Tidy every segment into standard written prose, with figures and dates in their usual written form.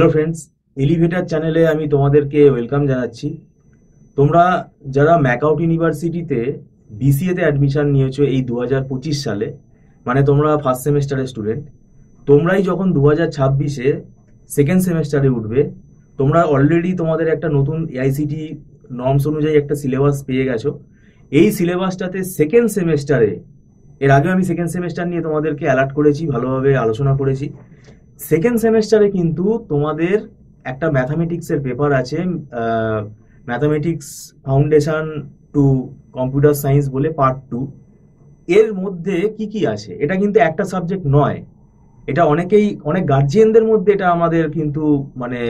Hello friends, elevator চ্যানেলে আমি তোমাদেরকে ওয়েলকাম জানাচ্ছি। তোমরা যারা ম্যাকআউট ইউনিভার্সিটিতে বিসিএতে অ্যাডমিশন নিয়েছো এই 2025 সালে, মানে তোমরা ফার্স্ট সেমেস্টারের স্টুডেন্ট, তোমরাই যখন 2026-এ সেকেন্ড সেমেস্টারে উঠবে, তোমরা অলরেডি তোমাদের একটা নতুন এআইসিটি নর্মস অনুযায়ী একটা সিলেবাস পেয়ে গেছো। এই সিলেবাসটাতে সেকেন্ড সেমেস্টারে, এর আগে আমি সেকেন্ড সেমেস্টার নিয়ে তোমাদেরকে অ্যালার্ট করেছি, ভালোভাবে আলোচনা করেছি। সেকেন্ড সেমেস্টারে কিন্তু তোমাদের একটা ম্যাথামেটিক্সের পেপার আছে, mathematics foundation to computer science বলে পার্ট 2। এর মধ্যে কি কি আছে, এটা কিন্তু একটা সাবজেক্ট নয়। এটা অনেক গার্জিয়ানদের মধ্যে এটা আমাদের কিন্তু মানে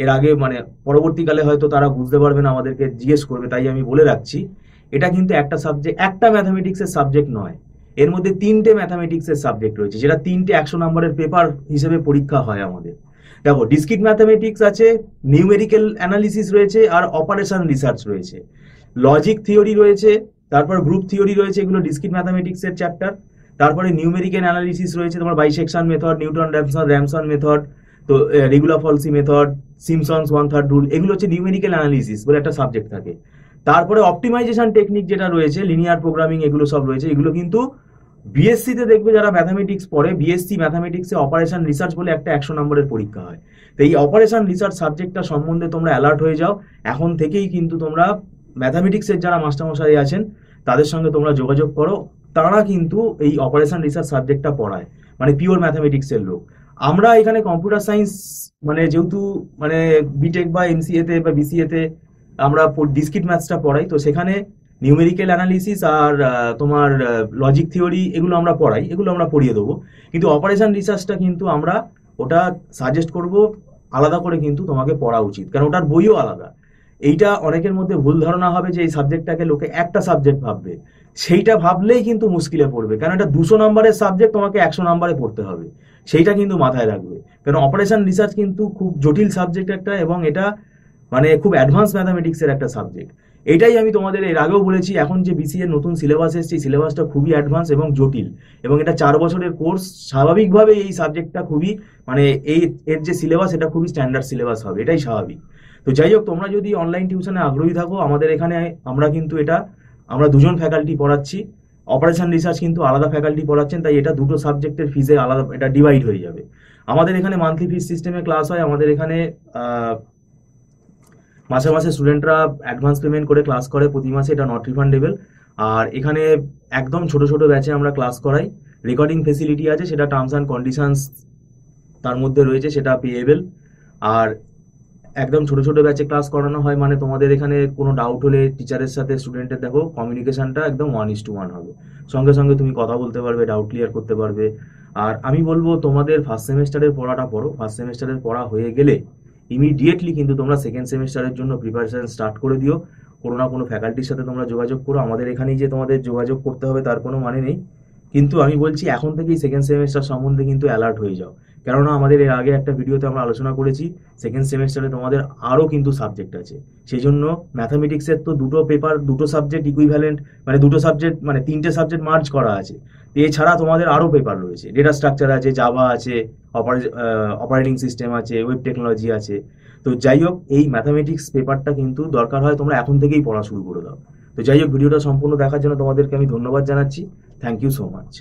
এর আগে মানে পরবর্তীকালে হয়তো তারা বুঝতে পারবে না, আমাদেরকে জিজ্ঞেস করবে, তাই আমি বলে রাখছি এটা কিন্তু একটা সাবজেক্ট, একটা ম্যাথামেটিক্সের সাবজেক্ট নয়। এর মধ্যে 3টে ম্যাথামেটিক্সের সাবজেক্ট রয়েছে, যেটা 3টে 100 নম্বরের পেপার হিসেবে পরীক্ষা হয় আমাদের। দেখো, ডিসক্রিট ম্যাথামেটিক্স আছে, নিউমেরিক্যাল অ্যানালিসিস রয়েছে, আর অপারেশন রিসার্চ রয়েছে, লজিক থিওরি রয়েছে, তারপর গ্রুপ থিওরি রয়েছে, এগুলো ডিসক্রিট ম্যাথামেটিক্সের চ্যাপ্টার। তারপরে নিউমেরিক্যাল অ্যানালিসিস রয়েছে, তোমার বাইসেকশন মেথড, নিউটন র্যামসন মেথড, তো regular Falsi method, Simpson's 1/3 rule, এগুলো হচ্ছে নিউমেরিক্যাল অ্যানালিসিস বলে একটা সাবজেক্ট থাকে। তারপরে অপটিমাইজেশন টেকনিক যেটা রয়েছে, লিনিয়ার প্রোগ্রামিং, এগুলো সব রয়েছে। এগুলো কিন্তু বিএসসি তে দেখবে যারা ম্যাথামেটিক্স পড়ে, বিএসসি ম্যাথামেটিক্সে অপারেশন রিসার্চ বলে একটা 100 নম্বরের পরীক্ষা হয়। তো এই অপারেশন রিসার্চ সাবজেক্টটা সম্বন্ধে তোমরা অ্যালার্ট হয়ে যাও এখন থেকেই। কিন্তু তোমরা ম্যাথামেটিক্সের যারা মাস্টারমশাই আছেন তাদের সঙ্গে তোমরা যোগাযোগ করো, তারা কিন্তু এই অপারেশন রিসার্চ সাবজেক্টটা পড়ায়, মানে পিওর ম্যাথামেটিক্সের লোক। আমরা এখানে কম্পিউটার সায়েন্স, মানে যেহেতু মানে বিটেক বা এমসিএ তে বা বিসিএ তে আমরা ডিসক্রিট ম্যাথসটা পড়াই, তো সেখানে নিউমেরিক্যাল অ্যানালিসিস আর তোমার লজিক থিওরি এগুলো আমরা পড়াই, এগুলো আমরা পড়িয়ে দেবো। কিন্তু অপারেশন রিসার্চটা কিন্তু আমরা ওটা সাজেস্ট করব আলাদা করে কিন্তু তোমাকে পড়া উচিত, কারণ ওটার বইও আলাদা। এইটা অনেকের মধ্যে ভুল ধারণা হবে যে এই সাবজেক্টটাকে লোকে একটা সাবজেক্ট ভাববে, সেইটা ভাবলেই কিন্তু মুশকিলে পড়বে, কারণ এটা 200 নম্বরের সাবজেক্ট, তোমাকে 100 নম্বরে পড়তে হবে, সেইটা কিন্তু মাথায় রাখবে। কারণ অপারেশন রিসার্চ কিন্তু খুব জটিল সাবজেক্ট একটা, এবং এটা মানে খুব অ্যাডভান্স ম্যাথামেটিক্সের একটা সাবজেক্ট। এটাই আমি তোমাদের এর আগেও বলেছি, এখন যে বিসিএ নতুন সিলেবাস এসছে, সিলেবাসটা খুবই অ্যাডভান্স এবং জটিল, এবং এটা 4 বছরের কোর্স। স্বাভাবিকভাবে এই সাবজেক্টটা খুবই মানে এর যে সিলেবাস, এটা খুবই স্ট্যান্ডার্ড সিলেবাস হবে, এটাই স্বাভাবিক। তো যাই হোক, তোমরা যদি অনলাইন টিউশনে আগ্রহী থাকো, আমাদের এখানে আমরা কিন্তু আমরা 2জন ফ্যাকাল্টি পড়াচ্ছি। অপারেশন রিসার্চ কিন্তু আলাদা ফ্যাকাল্টি পড়াচ্ছেন, তাই এটা দুটো সাবজেক্টের ফিজে আলাদা, এটা ডিভাইড হয়ে যাবে। আমাদের এখানে মান্থলি ফিস সিস্টেমে ক্লাস হয়। আমাদের এখানে মাসে মাসে স্টুডেন্টরা অ্যাডভান্স পেমেন্ট করে ক্লাস করে প্রতি মাসে, এটা নট রিফান্ডেবল। আর এখানে একদম ছোট ছোট ব্যাচে আমরা ক্লাস করাই, রেকর্ডিং ফেসিলিটি আছে, সেটা টার্মস অ্যান্ড কন্ডিশনস তার মধ্যে রয়েছে, সেটা পেয়েবেল। আর একদম ছোট ছোট ব্যাচে ক্লাস করানো হয়, মানে তোমাদের এখানে কোনো ডাউট হলে টিচারের সাথে স্টুডেন্টের দেখো কমিউনিকেশনটা একদম 1:1 হবে, সঙ্গে সঙ্গে তুমি কথা বলতে পারবে, ডাউট ক্লিয়ার করতে পারবে। আর আমি বলবো তোমাদের ফার্স্ট সেমেস্টারের পড়াটা পড়ো, ফার্স্ট সেমেস্টারের পড়া হয়ে গেলে ইমিডিয়েটলি কিন্তু তোমরা সেকেন্ড সেমেস্টারের জন্য প্রিপারেশন স্টার্ট করে দিও। কোনো না কোনো ফ্যাকাল্টির সাথে তোমরা যোগাযোগ করো, আমাদের এখানেই যে তোমাদের যোগাযোগ করতে হবে তার কোনো মানে নেই। কিন্তু আমি বলছি এখন থেকেই সেকেন্ড সেমেস্টার সম্বন্ধে কিন্তু অ্যালার্ট হয়ে যাও, কেননা আমাদের এর আগে একটা ভিডিওতে আমরা আলোচনা করেছি সেকেন্ড সেমেস্টারে তোমাদের আরও কিন্তু সাবজেক্ট আছে। সেই জন্য ম্যাথামেটিক্সের তো দুটো পেপার, দুটো সাবজেক্ট ইকুইভ্যালেন্ট, মানে দুটো সাবজেক্ট মানে 3টে সাবজেক্ট মার্জ করা আছে। এছাড়া তোমাদের আরও পেপার রয়েছে, ডেটা স্ট্রাকচার আছে, জাভা আছে, অপারেটিং সিস্টেম আছে, ওয়েব টেকনোলজি আছে। তো যাই হোক, এই ম্যাথামেটিক্স পেপারটা কিন্তু দরকার হয় তোমরা এখন থেকেই পড়া শুরু করে দাও। তো যাই হোক, ভিডিওটা সম্পূর্ণ দেখার জন্য তোমাদেরকে আমি ধন্যবাদ জানাচ্ছি। Thank you so much.